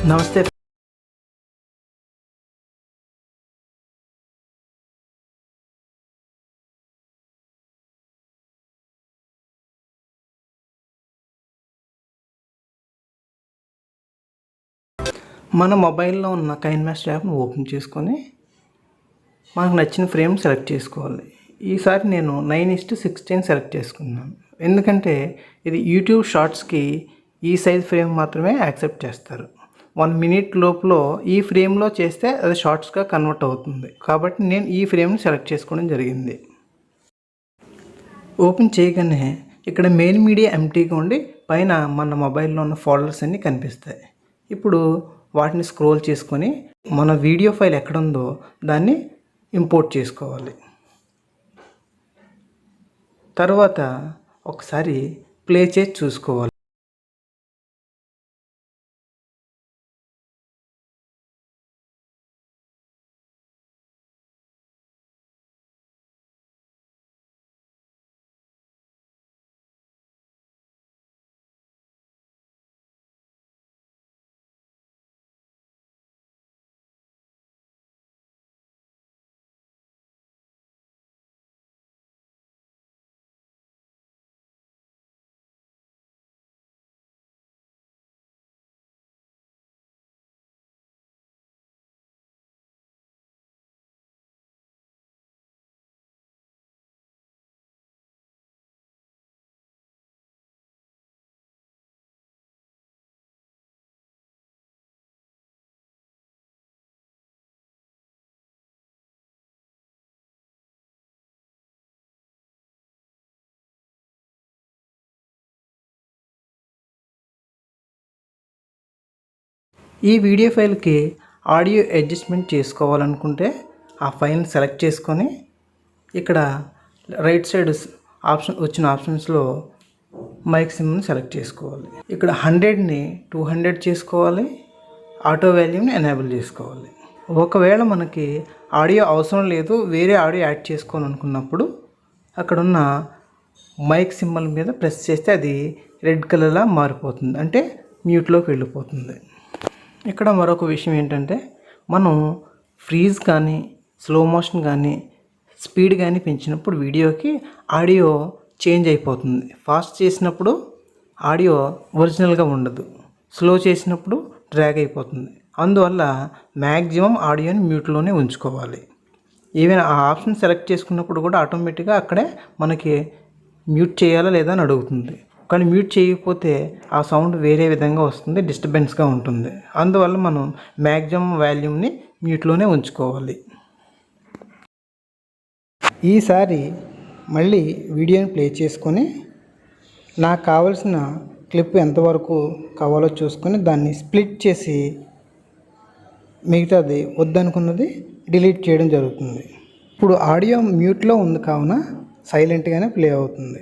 నమస్తే. మన మొబైల్లో ఉన్న కైన్మాస్టర్ యాప్‌ని ఓపెన్ చేసుకొని, మనకు నచ్చిన ఫ్రేమ్ సెలెక్ట్ చేసుకోవాలి. ఈసారి నేను 9:16 సెలెక్ట్ చేసుకున్నాను. ఎందుకంటే ఇది యూట్యూబ్ షార్ట్స్‌కి ఈ సైజ్ ఫ్రేమ్ మాత్రమే యాక్సెప్ట్ చేస్తారు. 1 మినిట్ లోపల ఈ ఫ్రేమ్‌లో చేస్తే అది షార్ట్స్‌గా కన్వర్ట్ అవుతుంది. కాబట్టి నేను ఈ ఫ్రేమ్‌ని సెలెక్ట్ చేసుకోవడం జరిగింది. ఓపెన్ చేయగానే ఇక్కడ మెయిన్ మీడియా ఎంప్టీగా ఉండి పైన మన మొబైల్లో ఉన్న ఫోల్డర్స్ అన్నీ కనిపిస్తాయి. ఇప్పుడు వాటిని స్క్రోల్ చేసుకొని మన వీడియో ఫైల్ ఎక్కడుందో దాన్ని ఇంపోర్ట్ చేసుకోవాలి. తర్వాత ఒకసారి ప్లే చేసి చూసుకోవాలి. ఈ వీడియో ఫైల్కి ఆడియో అడ్జస్ట్మెంట్ చేసుకోవాలనుకుంటే ఆ ఫైల్ని సెలెక్ట్ చేసుకొని ఇక్కడ రైట్ సైడ్ ఆప్షన్స్లో మైక్ సిమ్ని సెలెక్ట్ చేసుకోవాలి. ఇక్కడ 100ని 200 చేసుకోవాలి. ఆటో వాల్యూమ్ని ఎనేబుల్ చేసుకోవాలి. ఒకవేళ మనకి ఆడియో అవసరం లేదు, వేరే ఆడియో యాడ్ చేసుకోవాలనుకున్నప్పుడు అక్కడున్న మైక్ సింబల్ మీద ప్రెస్ చేస్తే అది రెడ్ కలర్లా మారిపోతుంది, అంటే మ్యూట్లోకి వెళ్ళిపోతుంది. ఇక్కడ మరొక విషయం ఏంటంటే, మనం ఫ్రీజ్ కానీ స్లో మోషన్ కానీ స్పీడ్ కానీ పెంచినప్పుడు వీడియోకి ఆడియో చేంజ్ అయిపోతుంది. ఫాస్ట్ చేసినప్పుడు ఆడియో ఒరిజినల్గా ఉండదు, స్లో చేసినప్పుడు డ్రాగ్ అయిపోతుంది. అందువల్ల మ్యాక్సిమం ఆడియోని మ్యూట్లోనే ఉంచుకోవాలి. ఈవెన్ ఆ ఆప్షన్ సెలెక్ట్ చేసుకున్నప్పుడు కూడా ఆటోమేటిక్గా అక్కడే మనకి మ్యూట్ చేయాలా లేదా అని అడుగుతుంది. కానీ మ్యూట్ చేయకపోతే ఆ సౌండ్ వేరే విధంగా వస్తుంది, డిస్టర్బెన్స్గా ఉంటుంది. అందువల్ల మనం మ్యాక్సిమం వాల్యూమ్ని మ్యూట్లోనే ఉంచుకోవాలి. ఈసారి మళ్ళీ వీడియోని ప్లే చేసుకొని నాకు కావలసిన క్లిప్ ఎంతవరకు కావాలో చూసుకొని దాన్ని స్ప్లిట్ చేసి మిగతాది వద్దనుకున్నది డిలీట్ చేయడం జరుగుతుంది. ఇప్పుడు ఆడియో మ్యూట్లో ఉంది కావున సైలెంట్గానే ప్లే అవుతుంది.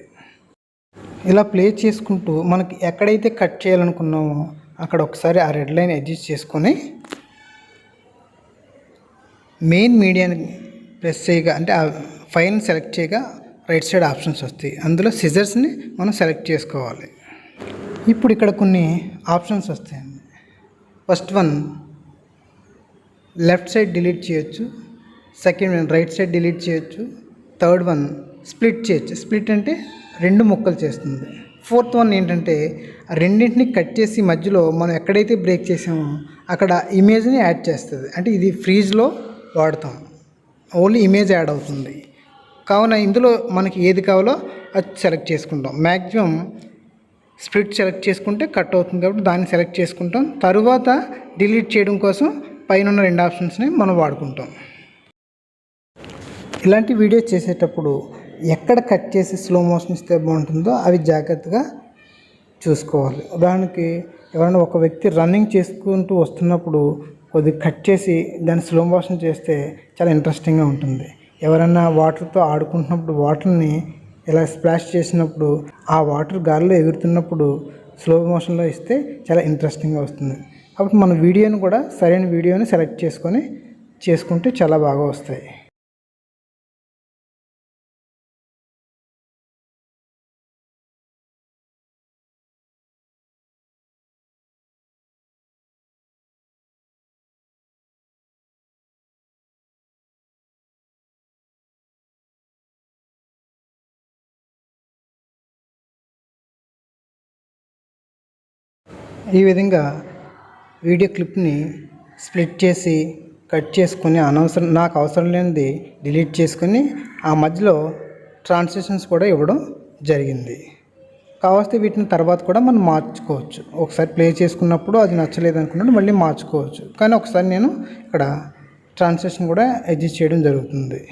ఇలా ప్లే చేసుకుంటూ మనకి ఎక్కడైతే కట్ చేయాలనుకున్నామో అక్కడ ఒకసారి ఆ రెడ్ లైన్ అడ్జస్ట్ చేసుకొని మెయిన్ మీడియాని ప్రెస్ చేయగా, అంటే ఆ ఫైల్ని సెలెక్ట్ చేయగా రైట్ సైడ్ ఆప్షన్స్ వస్తాయి. అందులో సిజర్స్ని మనం సెలెక్ట్ చేసుకోవాలి. ఇప్పుడు ఇక్కడ కొన్ని ఆప్షన్స్ వస్తాయండి. First one left side delete చేయొచ్చు, second one right side delete చేయొచ్చు, థర్డ్ వన్ స్ప్లిట్ చేయొచ్చు. స్ప్లిట్ అంటే 2 ముక్కలు చేస్తుంది. ఫోర్త్ వన్ ఏంటంటే రెండింటిని కట్ చేసి మధ్యలో మనం ఎక్కడైతే బ్రేక్ చేసామో అక్కడ ఇమేజ్ని యాడ్ చేస్తుంది. అంటే ఇది ఫ్రీజ్లో వాడతాం, ఓన్లీ ఇమేజ్ యాడ్ అవుతుంది. కావున ఇందులో మనకి ఏది కావాలో అది సెలెక్ట్ చేసుకుంటాం. మ్యాక్సిమం స్ప్లిట్ సెలెక్ట్ చేసుకుంటే కట్ అవుతుంది కాబట్టి దాన్ని సెలెక్ట్ చేసుకుంటాం. తరువాత డిలీట్ చేయడం కోసం పైన ఉన్న 2 ఆప్షన్స్ని మనం వాడుకుంటాం. ఇలాంటి వీడియో చేసేటప్పుడు ఎక్కడ కట్ చేసి స్లో మోషన్ ఇస్తే బాగుంటుందో అవి జాగ్రత్తగా చూసుకోవాలి. ఉదాహరణకి ఎవరైనా ఒక వ్యక్తి రన్నింగ్ చేసుకుంటూ వస్తున్నప్పుడు కొద్దిగా కట్ చేసి దాన్ని స్లో మోషన్ చేస్తే చాలా ఇంట్రెస్టింగ్గా ఉంటుంది. ఎవరైనా వాటర్తో ఆడుకుంటున్నప్పుడు వాటర్ని ఇలా స్ప్లాష్ చేసినప్పుడు ఆ వాటర్ గాలిలో ఎగురుతున్నప్పుడు స్లో మోషన్లో ఇస్తే చాలా ఇంట్రెస్టింగ్గా వస్తుంది. కాబట్టి మన వీడియోని కూడా సరైన వీడియోని సెలెక్ట్ చేసుకుంటే చాలా బాగా వస్తాయి. ఈ విధంగా వీడియో క్లిప్ని స్ప్లిట్ చేసి కట్ చేసుకొని నాకు అవసరం లేనిది డిలీట్ చేసుకొని ఆ మధ్యలో ట్రాన్సిషన్స్ కూడా ఇవ్వడం జరిగింది. కావస్తే వీటిని తర్వాత కూడా మనం మార్చుకోవచ్చు. ఒకసారి ప్లే చేసుకున్నప్పుడు అది నచ్చలేదు అనుకున్నప్పుడు మళ్ళీ మార్చుకోవచ్చు. కానీ ఒకసారి నేను ఇక్కడ ట్రాన్సిషన్ కూడా అడ్జస్ట్ చేయడం జరుగుతుంది.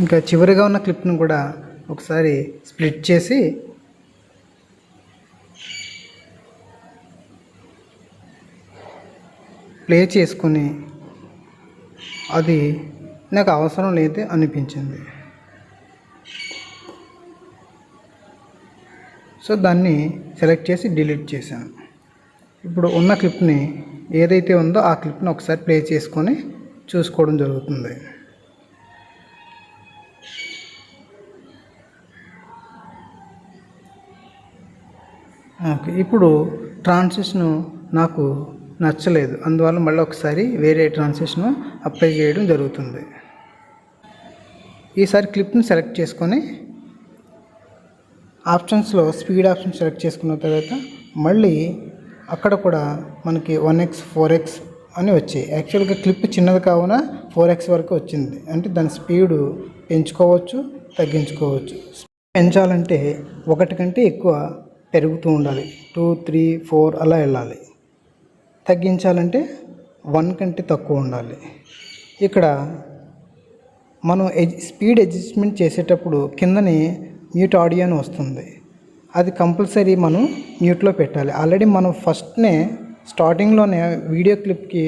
ఇంకా చివరిగా ఉన్న క్లిప్ను కూడా ఒకసారి స్ప్లిట్ చేసి ప్లే చేసుకుని అది నాకు అవసరం లేదు అనిపించింది. సో దాన్ని సెలెక్ట్ చేసి డిలీట్ చేశాను. ఇప్పుడు ఉన్న క్లిప్ని ఏదైతే ఉందో ఆ క్లిప్ని ఒకసారి ప్లే చేసుకొని చూసుకోవడం జరుగుతుంది. ఓకే, ఇప్పుడు ట్రాన్సిషన్ నాకు నచ్చలేదు, అందువల్ల మళ్ళీ ఒకసారి వేరే ట్రాన్సిషన్ అప్లై చేయడం జరుగుతుంది. ఈసారి క్లిప్ని సెలెక్ట్ చేసుకొని ఆప్షన్స్లో స్పీడ్ ఆప్షన్ సెలెక్ట్ చేసుకున్న తర్వాత మళ్ళీ అక్కడ కూడా మనకి 1x 4x అని వచ్చాయి. యాక్చువల్గా క్లిప్ చిన్నది కావున 4x వరకు వచ్చింది. అంటే దాని స్పీడు పెంచుకోవచ్చు, తగ్గించుకోవచ్చు. పెంచాలంటే 1 కంటే ఎక్కువ పెరుగుతూ ఉండాలి, 2 3 4 అలా వెళ్ళాలి. తగ్గించాలంటే 1 కంటే తక్కువ ఉండాలి. ఇక్కడ మనం స్పీడ్ అడ్జస్ట్మెంట్ చేసేటప్పుడు కిందని మ్యూట్ ఆడియో అని వస్తుంది. అది కంపల్సరీ మనం మ్యూట్లో పెట్టాలి. ఆల్రెడీ మనం ఫస్ట్నే స్టార్టింగ్లోనే వీడియో క్లిప్కి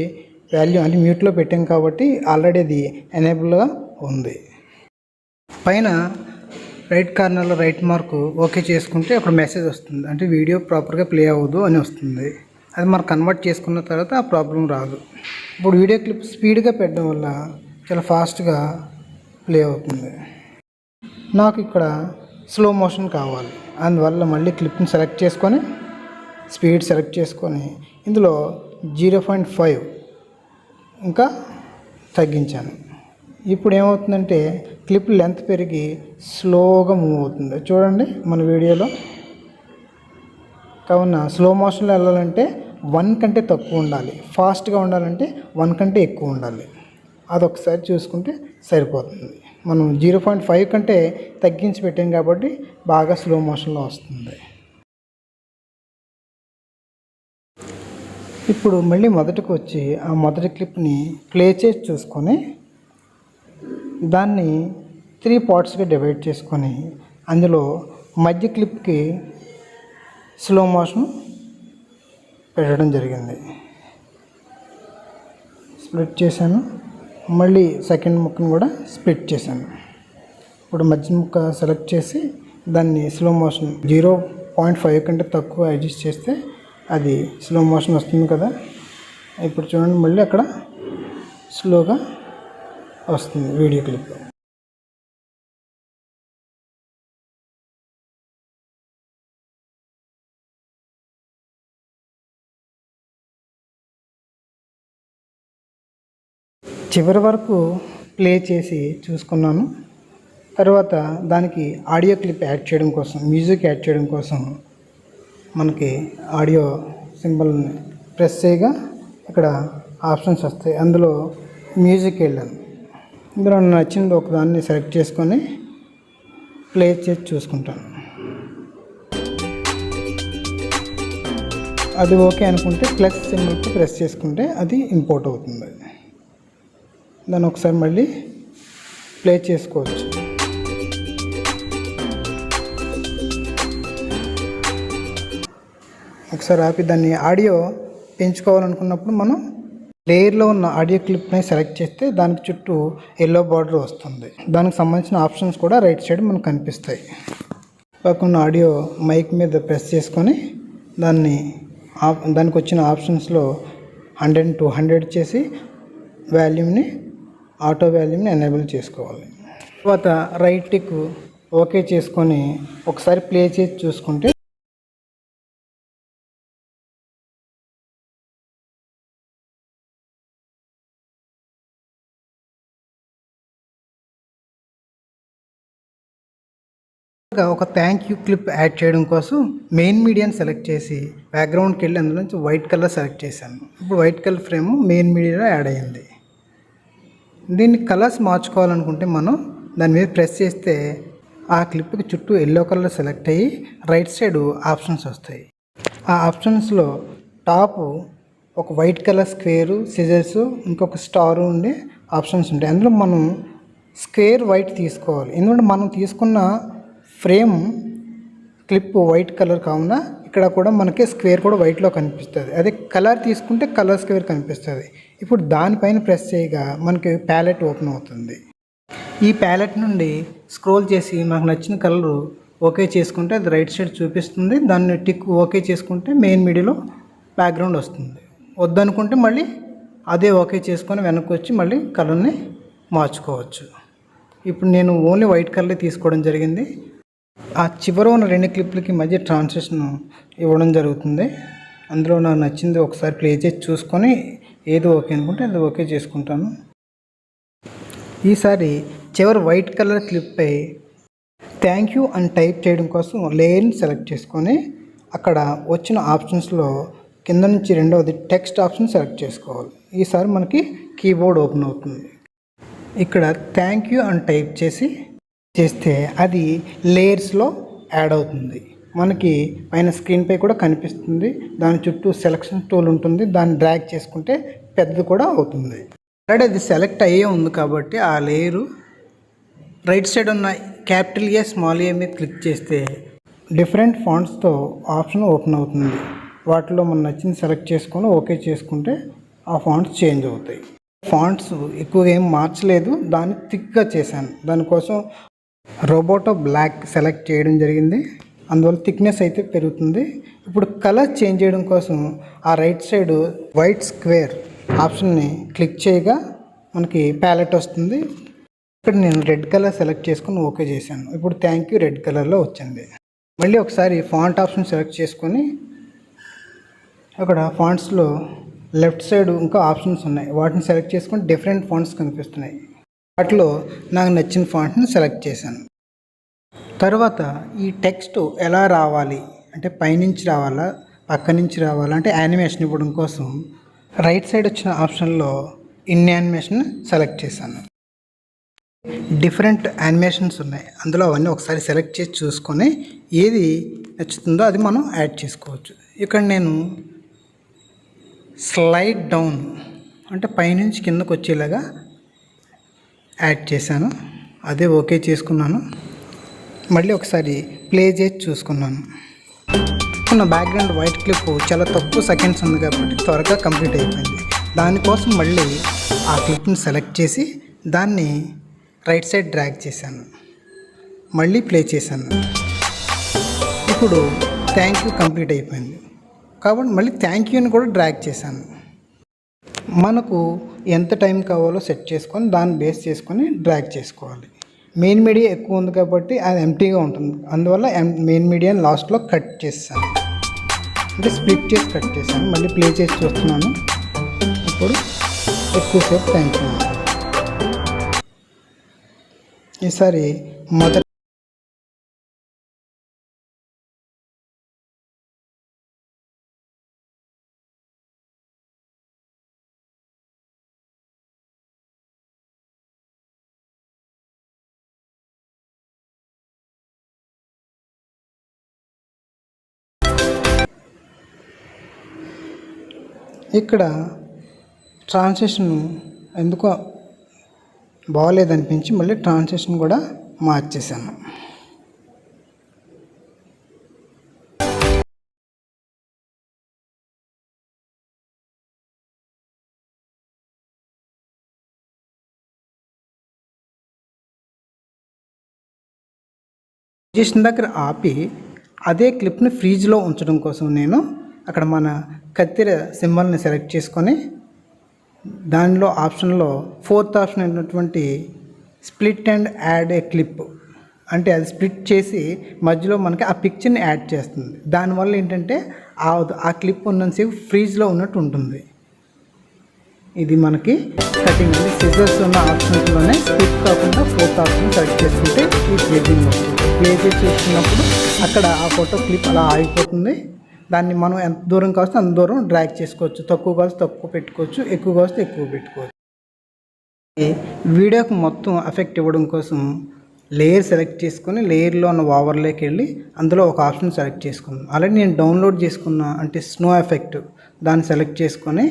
వాల్యూ అంటే మ్యూట్లో పెట్టాం కాబట్టి ఆల్రెడీ అది ఎనేబుల్గా ఉంది. పైన రైట్ కార్నర్లో రైట్ మార్కు ఓకే చేసుకుంటే అక్కడ మెసేజ్ వస్తుంది, అంటే వీడియో ప్రాపర్గా ప్లే అవ్వదు అని వస్తుంది. అది మనం కన్వర్ట్ చేసుకున్న తర్వాత ఆ ప్రాబ్లం రాదు. ఇప్పుడు వీడియో క్లిప్ స్పీడ్గా పెట్టడం వల్ల చాలా ఫాస్ట్గా ప్లే అవుతుంది. నాకు ఇక్కడ స్లో మోషన్ కావాలి, అందువల్ల మళ్ళీ క్లిప్ని సెలెక్ట్ చేసుకొని స్పీడ్ సెలెక్ట్ చేసుకొని ఇందులో 0.5 ఇంకా తగ్గించాను. ఇప్పుడు ఏమవుతుందంటే క్లిప్ లెంత్ పెరిగి స్లోగా మూవ్ అవుతుంది. చూడండి మన వీడియోలో. కావున స్లో మోషన్లో వెళ్ళాలంటే 1 కంటే తక్కువ ఉండాలి, ఫాస్ట్గా ఉండాలంటే 1 కంటే ఎక్కువ ఉండాలి. అదొకసారి చూసుకుంటే సరిపోతుంది. మనం 0.5 కంటే తగ్గించి పెట్టాం కాబట్టి బాగా స్లో మోషన్లో వస్తుంది. ఇప్పుడు మళ్ళీ మొదటికి వచ్చి ఆ మొదటి క్లిప్ని ప్లే చేసి చూసుకొని దాన్ని 3 పార్ట్స్గా డివైడ్ చేసుకొని అందులో మధ్య క్లిప్కి స్లో మోషన్ పెట్టడం జరిగింది. స్ప్లిట్ చేశాను. మళ్ళీ సెకండ్ ముక్కను కూడా స్ప్లిట్ చేశాను. ఇప్పుడు మధ్య ముక్క సెలెక్ట్ చేసి దాన్ని స్లో మోషన్ 0.5 కంటే తక్కువ అడ్జస్ట్ చేస్తే అది స్లో మోషన్ వస్తుంది కదా. ఇప్పుడు చూడండి మళ్ళీ అక్కడ స్లోగా వస్తుంది వీడియో క్లిప్. చివరి వరకు ప్లే చేసి చూసుకున్నాను. తర్వాత దానికి ఆడియో క్లిప్ యాడ్ చేయడం కోసం, మ్యూజిక్ యాడ్ చేయడం కోసం మనకి ఆడియో సింబల్ని ప్రెస్ చేయగా ఇక్కడ ఆప్షన్స్ వస్తాయి. అందులో మ్యూజిక్ వెళ్ళాను. ఇందులో నచ్చింది ఒకదాన్ని సెలెక్ట్ చేసుకొని ప్లే చేసి చూసుకుంటాను. అది ఓకే అనుకుంటే ప్లస్ సింబల్కి ప్రెస్ చేసుకుంటే అది ఇంపోర్ట్ అవుతుంది. దాన్ని ఒకసారి మళ్ళీ ప్లే చేసుకోవచ్చు. ఒకసారి ఆపి దాన్ని ఆడియో పెంచుకోవాలనుకున్నప్పుడు మనం లేయర్లో ఉన్న ఆడియో క్లిప్ని సెలెక్ట్ చేస్తే దానికి చుట్టూ ఎల్లో బార్డర్ వస్తుంది. దానికి సంబంధించిన ఆప్షన్స్ కూడా రైట్ సైడ్ మనకు కనిపిస్తాయి. కాకుండా ఆడియో మైక్ మీద ప్రెస్ చేసుకొని దానికి వచ్చిన ఆప్షన్స్లో 100 to 100 చేసి ఆటో వాల్యూమ్ని ఎనేబుల్ చేసుకోవాలి. తర్వాత రైట్ టిక్ ఓకే చేసుకొని ఒకసారి ప్లే చేసి చూసుకుంటే ఒక థ్యాంక్ యూ క్లిప్ యాడ్ చేయడం కోసం మెయిన్ మీడియాని సెలెక్ట్ చేసి బ్యాక్గ్రౌండ్కి వెళ్ళి అందులో నుంచి వైట్ కలర్ సెలెక్ట్ చేశాను. ఇప్పుడు వైట్ కలర్ ఫ్రేమ్ మెయిన్ మీడియాలో యాడ్ అయ్యింది. దీన్ని కలర్స్ మార్చుకోవాలనుకుంటే మనం దాని మీద ప్రెస్ చేస్తే ఆ క్లిప్కి చుట్టూ ఎల్లో కలర్ సెలెక్ట్ అయ్యి రైట్ సైడ్ ఆప్షన్స్ వస్తాయి. ఆ ఆప్షన్స్లో టాప్ ఒక వైట్ కలర్ స్క్వేరు, సిజర్స్, ఇంకొక స్టార్ ఉండే ఆప్షన్స్ ఉంటాయి. అందులో మనం స్క్వేర్ వైట్ తీసుకోవాలి. ఎందుకంటే మనం తీసుకున్న ఫ్రేమ్ క్లిప్ వైట్ కలర్ కావున ఇక్కడ కూడా మనకి స్క్వేర్ కూడా వైట్లో కనిపిస్తుంది. అదే కలర్ తీసుకుంటే కలర్ స్క్వేర్ కనిపిస్తుంది. ఇప్పుడు దానిపైన ప్రెస్ చేయగా మనకి ప్యాలెట్ ఓపెన్ అవుతుంది. ఈ ప్యాలెట్ నుండి స్క్రోల్ చేసి మనకు నచ్చిన కలరు ఓకే చేసుకుంటే అది రైట్ సైడ్ చూపిస్తుంది. దాన్ని టిక్ ఓకే చేసుకుంటే మెయిన్ మీడియాలో బ్యాక్గ్రౌండ్ వస్తుంది. వద్దనుకుంటే మళ్ళీ అదే ఓకే చేసుకొని వెనక్కి వచ్చి మళ్ళీ కలర్ని మార్చుకోవచ్చు. ఇప్పుడు నేను ఓన్లీ వైట్ కలర్ తీసుకోవడం జరిగింది. ఆ చివర ఉన్న 2 క్లిప్లకి మధ్య ట్రాన్సిషన్ ఇవ్వడం జరుగుతుంది. అందులో నాకు నచ్చింది ఒకసారి ప్లే చేసి చూసుకొని ఏది ఓకే అనుకుంటే అది ఓకే చేసుకుంటాను. ఈసారి చివరి వైట్ కలర్ క్లిప్పై థ్యాంక్ యూ అని టైప్ చేయడం కోసం లేయర్ని సెలెక్ట్ చేసుకొని అక్కడ వచ్చిన ఆప్షన్స్లో కింద నుంచి రెండవది టెక్స్ట్ ఆప్షన్ సెలెక్ట్ చేసుకోవాలి. ఈసారి మనకి కీబోర్డ్ ఓపెన్ అవుతుంది. ఇక్కడ థ్యాంక్ యూ అని టైప్ చేస్తే అది లేయర్స్లో యాడ్ అవుతుంది. మనకి పైన స్క్రీన్పై కూడా కనిపిస్తుంది. దాని చుట్టూ సెలక్షన్ టూల్ ఉంటుంది. దాన్ని డ్రాగ్ చేసుకుంటే పెద్దది కూడా అవుతుంది. ఆల్రెడీ అది సెలెక్ట్ అయ్యే ఉంది కాబట్టి ఆ లేయరు రైట్ సైడ్ ఉన్న క్యాపిటల్ ఏ స్మాల్ ఏ మీద క్లిక్ చేస్తే డిఫరెంట్ ఫాంట్స్తో ఆప్షన్ ఓపెన్ అవుతుంది. వాటిలో మనం నచ్చింది సెలెక్ట్ చేసుకొని ఓకే చేసుకుంటే ఆ ఫాంట్స్ చేంజ్ అవుతాయి. ఫాంట్స్ ఎక్కువగా ఏం మార్చలేదు, దాన్ని థిక్గా చేశాను. దానికోసం రోబోటో బ్లాక్ సెలెక్ట్ చేయడం జరిగింది. అందువల్ల థిక్నెస్ అయితే పెరుగుతుంది. ఇప్పుడు కలర్ చేంజ్ చేయడం కోసం ఆ రైట్ సైడ్ వైట్ స్క్వేర్ ఆప్షన్ని క్లిక్ చేయగా మనకి ప్యాలెట్ వస్తుంది. ఇక్కడ నేను రెడ్ కలర్ సెలెక్ట్ చేసుకొని ఓకే చేశాను. ఇప్పుడు థ్యాంక్ యూ రెడ్ కలర్లో వచ్చింది. మళ్ళీ ఒకసారి ఫాంట్ ఆప్షన్ సెలెక్ట్ చేసుకొని అక్కడ ఫాంట్స్లో లెఫ్ట్ సైడ్ ఇంకా ఆప్షన్స్ ఉన్నాయి. వాటిని సెలెక్ట్ చేసుకొని డిఫరెంట్ ఫాంట్స్ కనిపిస్తున్నాయి. వాటిలో నాకు నచ్చిన ఫాంట్ని సెలెక్ట్ చేశాను. తర్వాత ఈ టెక్స్ట్ ఎలా రావాలి అంటే పైనుంచి రావాలా పక్క నుంచి రావాలా అంటే యానిమేషన్ ఇవ్వడం కోసం రైట్ సైడ్ వచ్చిన ఆప్షన్లో ఇన్ యానిమేషన్ సెలెక్ట్ చేశాను. డిఫరెంట్ యానిమేషన్స్ ఉన్నాయి. అందులో అవన్నీ ఒకసారి సెలెక్ట్ చేసి చూసుకొని ఏది నచ్చుతుందో అది మనం యాడ్ చేసుకోవచ్చు. ఇక్కడ నేను స్లైడ్ డౌన్ అంటే పైనుంచి కిందకు వచ్చేలాగా యాడ్ చేశాను. అదే ఓకే చేసుకున్నాను. మళ్ళీ ఒకసారి ప్లే చేసి చూసుకున్నాను. నా బ్యాక్గ్రౌండ్ వైట్ క్లిప్ చాలా తక్కువ సెకండ్స్ ఉంది కాబట్టి త్వరగా కంప్లీట్ అయిపోయింది. దానికోసం మళ్ళీ ఆ క్లిప్ని సెలెక్ట్ చేసి దాన్ని రైట్ సైడ్ డ్రాగ్ చేశాను. మళ్ళీ ప్లే చేశాను. ఇప్పుడు థ్యాంక్ యూ కంప్లీట్ అయిపోయింది కాబట్టి మళ్ళీ థ్యాంక్ యూని కూడా డ్రాగ్ చేశాను. మనకు ఎంత టైం కావాలో సెట్ చేసుకొని దాన్ని బేస్ చేసుకొని డ్రాగ్ చేసుకోవాలి. మెయిన్ మీడియా ఎక్కువ ఉంది కాబట్టి అది ఎంటీగా ఉంటుంది. అందువల్ల మెయిన్ మీడియాని లాస్ట్లో కట్ చేస్తాను, అంటే స్ప్లిట్ చేసి కట్ చేశాను. మళ్ళీ ప్లే చేసి చూస్తున్నాను. ఇప్పుడు ఎక్కువసేపు థ్యాంక్ యూ. ఈసారి మొదటి ఇక్కడ ట్రాన్సిషన్ ఎందుకో బాగోలేదనిపించి మళ్ళీ ట్రాన్సిషన్ కూడా మార్చేసాను. చేసిన దగ్గర ఆపి అదే క్లిప్ని ఫ్రీజ్లో ఉంచడం కోసం నేను అక్కడ మన కత్తెర సింబల్ని సెలెక్ట్ చేసుకొని దానిలో ఆప్షన్లో 4th ఆప్షన్ అయినటువంటి split and add A clip అంటే అది స్ప్లిట్ చేసి మధ్యలో మనకి ఆ పిక్చర్ని యాడ్ చేస్తుంది. దానివల్ల ఏంటంటే ఆ క్లిప్ ఉన్నంతసేపు ఫ్రీజ్లో ఉన్నట్టు ఉంటుంది. ఇది మనకి కటింగ్ అండి. సిజర్స్ ఉన్న ఆప్షన్స్లోనే స్ప్లిట్ కాకుండా 4th ఆప్షన్ సెలెక్ట్ చేసుకుంటే ఈ ప్లేజింగ్ వస్తుంది. ప్లేజ్ చేసుకున్నప్పుడు అక్కడ ఆ ఫోటో క్లిప్ అలా ఆగిపోతుంది. దాన్ని మనం ఎంత దూరం కావస్తే అంత దూరం డ్రాగ్ చేసుకోవచ్చు. తక్కువ కావస్తే తక్కువ పెట్టుకోవచ్చు, ఎక్కువ కావస్తే ఎక్కువ పెట్టుకోవచ్చు. వీడియోకి మొత్తం ఎఫెక్ట్ ఇవ్వడం కోసం లేయర్ సెలెక్ట్ చేసుకొని లేయర్లో ఉన్న ఓవర్లోకి వెళ్ళి అందులో ఒక ఆప్షన్ సెలెక్ట్ చేసుకున్నాను. అలాగే నేను డౌన్లోడ్ చేసుకున్న అంటే స్నో ఎఫెక్ట్ దాన్ని సెలెక్ట్ చేసుకొని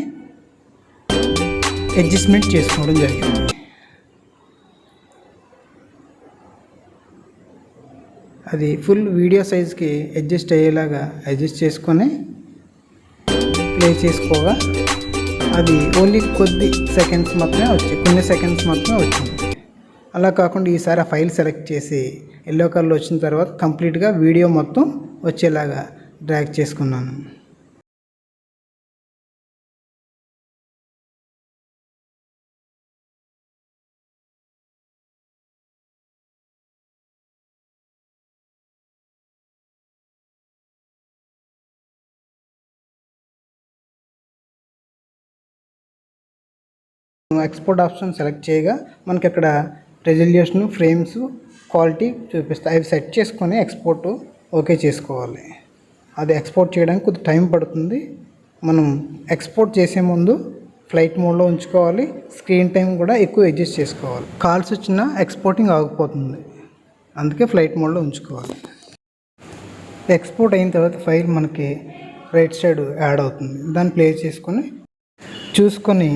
అడ్జస్ట్మెంట్ చేసుకోవడం జరిగింది. అది ఫుల్ వీడియో సైజ్కి అడ్జస్ట్ అయ్యేలాగా అడ్జస్ట్ చేసుకొని ప్లే చేసుకోగా అది ఓన్లీ కొన్ని సెకండ్స్ మాత్రమే వచ్చింది. అలా కాకుండా ఈసారి ఆ ఫైల్ సెలెక్ట్ చేసి ఎల్లో కలర్లో వచ్చిన తర్వాత కంప్లీట్గా వీడియో మొత్తం వచ్చేలాగా డ్రాగ్ చేసుకున్నాను. ఎక్స్పోర్ట్ ఆప్షన్ సెలెక్ట్ చేయగా మనకి అక్కడ రెజల్యూషన్, ఫ్రేమ్స్, క్వాలిటీ చూపిస్తాయి. అవి సెట్ చేసుకొని ఎక్స్పోర్ట్ ఓకే చేసుకోవాలి. అది ఎక్స్పోర్ట్ చేయడానికి కొద్దిగా టైం పడుతుంది. మనం ఎక్స్పోర్ట్ చేసే ముందు ఫ్లైట్ మోడ్లో ఉంచుకోవాలి. స్క్రీన్ టైం కూడా ఎక్కువ అడ్జస్ట్ చేసుకోవాలి. కాల్స్ వచ్చినా ఎక్స్పోర్టింగ్ ఆగిపోతుంది, అందుకే ఫ్లైట్ మోడ్లో ఉంచుకోవాలి. ఎక్స్పోర్ట్ అయిన తర్వాత ఫైల్ మనకి రైట్ సైడ్ యాడ్ అవుతుంది. దాన్ని ప్లే చేసుకొని చూసుకొని